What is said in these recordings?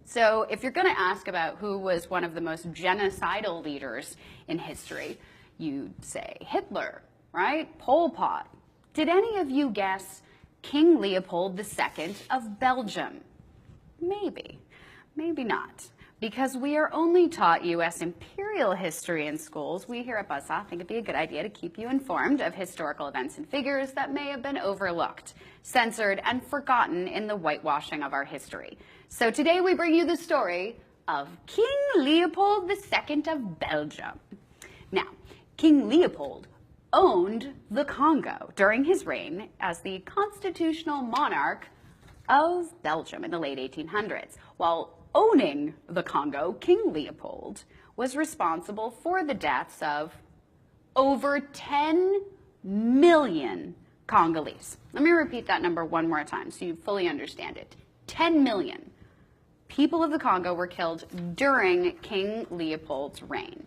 So if you're going to ask about who was one of the most genocidal leaders in history, you'd say Hitler, right? Pol Pot. Did any of you guess King Leopold II of Belgium? Maybe. Maybe not. Because we are only taught U.S. imperial history in schools, we here at Buzzsaw think it'd be a good idea to keep you informed of historical events and figures that may have been overlooked, censored, and forgotten in the whitewashing of our history. So today we bring you the story of King Leopold II of Belgium. Now, King Leopold owned the Congo during his reign as the constitutional monarch of Belgium in the late 1800s. While owning the Congo, King Leopold was responsible for the deaths of over 10 million Congolese. Let me repeat that number one more time so you fully understand it. 10 million people of the Congo were killed during King Leopold's reign.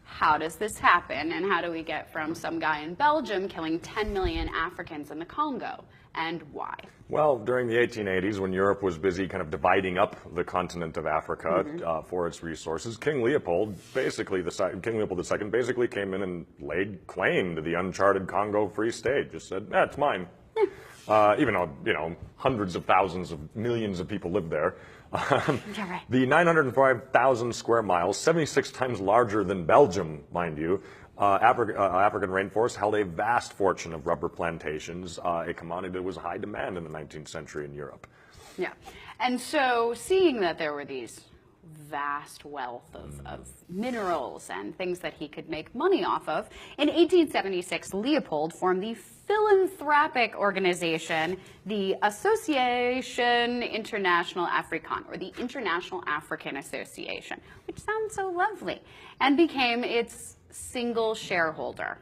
How does this happen, and how do we get from some guy in Belgium killing 10 million Africans in the Congo, and why? Well, during the 1880s, when Europe was busy kind of dividing up the continent of Africa for its resources, King Leopold II basically came in and laid claim to the uncharted Congo Free State. Just said, it's mine. Even though, hundreds of thousands of millions of people live there. Right. The 905,000 square miles, 76 times larger than Belgium, mind you, African rainforest held a vast fortune of rubber plantations, a commodity that was high demand in the 19th century in Europe. Yeah. And so seeing that there were these vast wealth of minerals and things that he could make money off of, in 1876, Leopold formed the philanthropic organization, the Association Internationale Africaine, or the International African Association, which sounds so lovely, and became its single shareholder.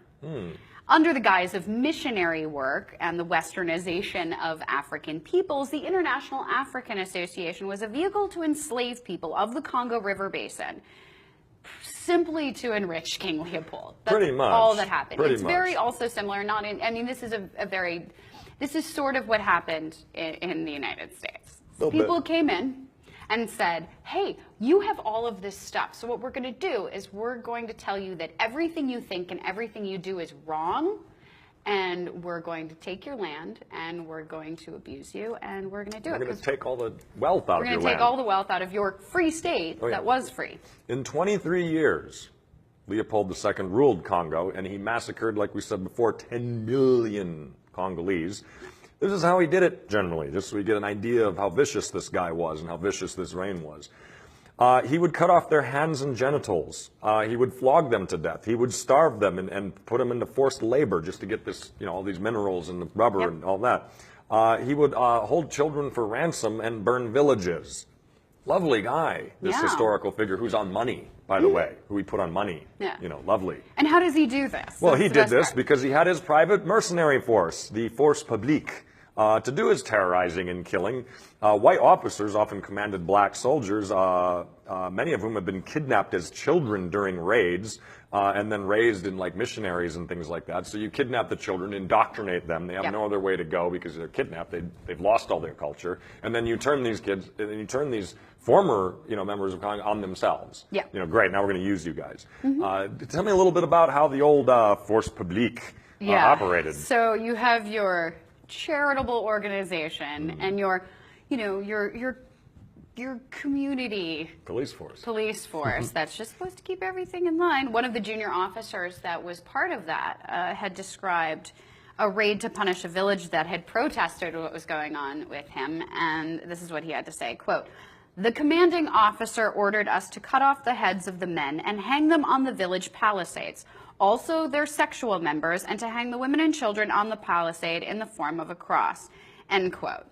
Under the guise of missionary work and the westernization of African peoples, the International African Association was a vehicle to enslave people of the Congo River Basin, simply to enrich King Leopold. That's Pretty much. all that happened. Pretty it's much. very also similar, this is this is sort of what happened in the United States. People came in and said, hey, you have all of this stuff. So what we're going to do is we're going to tell you that everything you think and everything you do is wrong, and we're going to take your land, and we're going to abuse you, and we're going to do it. We're going to take all the wealth out of your land. We're going to take all the wealth out of your free state that was free. In 23 years, Leopold II ruled Congo, and he massacred, like we said before, 10 million Congolese. This is how he did it, generally, just so we get an idea of how vicious this guy was and how vicious this reign was. He would cut off their hands and genitals. He would flog them to death. He would starve them and put them into forced labor just to get this, all these minerals and the rubber and all that. He would hold children for ransom and burn villages. Lovely guy, this historical figure who's on money, by the way, who he put on money. Yeah. Lovely. And how does he do this? Well, he did this because he had his private mercenary force, the Force Publique. To do his terrorizing and killing. White officers often commanded black soldiers, many of whom have been kidnapped as children during raids and then raised in like missionaries and things like that. So you kidnap the children, indoctrinate them. They have no other way to go because they're kidnapped. They've lost all their culture. And then you turn these kids, and you turn these former members of Congress on themselves. Yeah. Great, now we're going to use you guys. Tell me a little bit about how the old Force Publique operated. So you have your charitable organization and your community police force that's just supposed to keep everything in line. One of the junior officers that was part of that had described a raid to punish a village that had protested what was going on with him, and this is what he had to say, quote, "The commanding officer ordered us to cut off the heads of the men and hang them on the village palisades, also their sexual members, and to hang the women and children on the palisade in the form of a cross," end quote.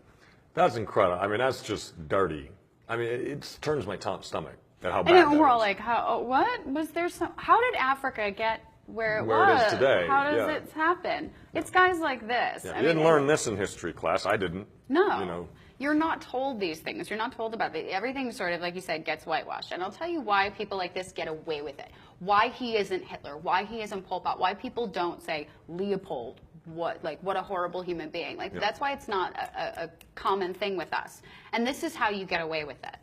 That's incredible. I mean, that's just dirty. I mean, it turns my stomach at how bad And we're that all is. like, what? Was there some, how did Africa get where it Where was? it is today, How does yeah. it happen? It's guys like this. Yeah, I you didn't mean, learn this in history class. I didn't. No. You're not told these things. You're not told about it. Everything sort of, like you said, gets whitewashed. And I'll tell you why people like this get away with it. Why he isn't Hitler. Why he isn't Pol Pot. Why people don't say Leopold. What a horrible human being. That's why it's not a common thing with us. And this is how you get away with it.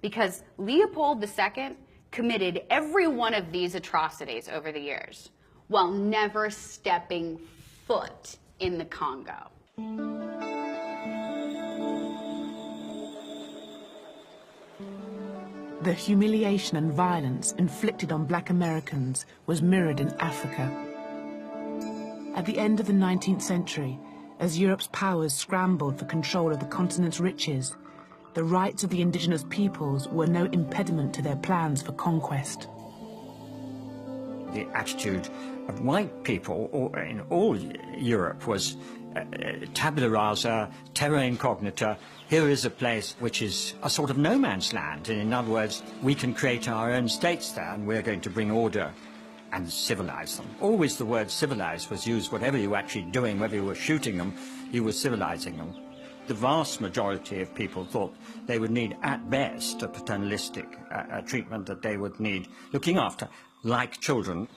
because Leopold II committed every one of these atrocities over the years while never stepping foot in the Congo. The humiliation and violence inflicted on black Americans was mirrored in Africa. At the end of the 19th century, as Europe's powers scrambled for control of the continent's riches, the rights of the indigenous peoples were no impediment to their plans for conquest. The attitude of white people in all Europe was tabula rasa, terra incognita. Here is a place which is a sort of no man's land. And in other words, we can create our own states there, and we're going to bring order and civilize them. Always the word civilize was used. Whatever you were actually doing, whether you were shooting them, you were civilizing them. The vast majority of people thought they would need, at best, a paternalistic treatment, that they would need looking after, like children.